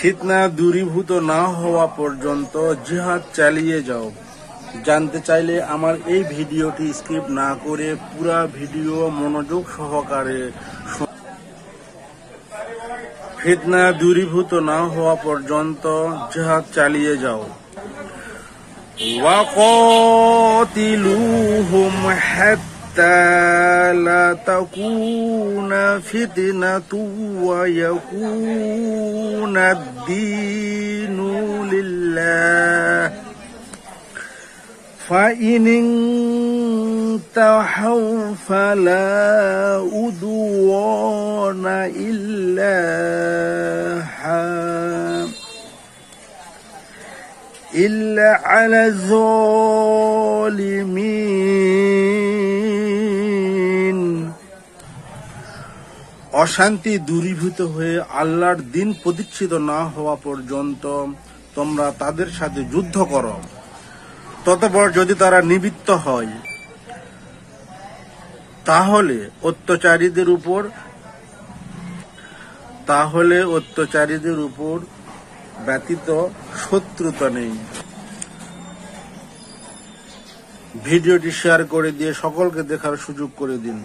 ফিতনা দূরীভূত না হওয়া পর্যন্ত জিহাদ চালিয়ে যাও। জানতে চাইলে আমার এই ভিডিওটি স্কিপ না করে পুরো ভিডিও মনোযোগ সহকারে ফিতনা দূরীভূত না হওয়া পর্যন্ত জিহাদ চালিয়ে যাও। وَقَاتِلُوهُمْ حَتَّى لَا تَكُونَ فِتْنَةٌ وَيَكُونَ الدِّينُ لِلَّهِ فَإِنِ انتهوا فَلَا عُدْوَانَ إِلَّا على الظالمين। অশান্তি দূরীভূত হয়ে আল্লাহর দ্বীন প্রতিষ্ঠিত না হওয়া পর্যন্ত তোমরা তাদের সাথে যুদ্ধ করো। ততপর যদি তারা নিবৃত্ত হয় তাহলে অত্যাচারীদের উপর ব্যতীত শত্রুতা নেই। ভিডিওটি শেয়ার করে দিয়ে সকলকে দেখার সুযোগ করে দিন।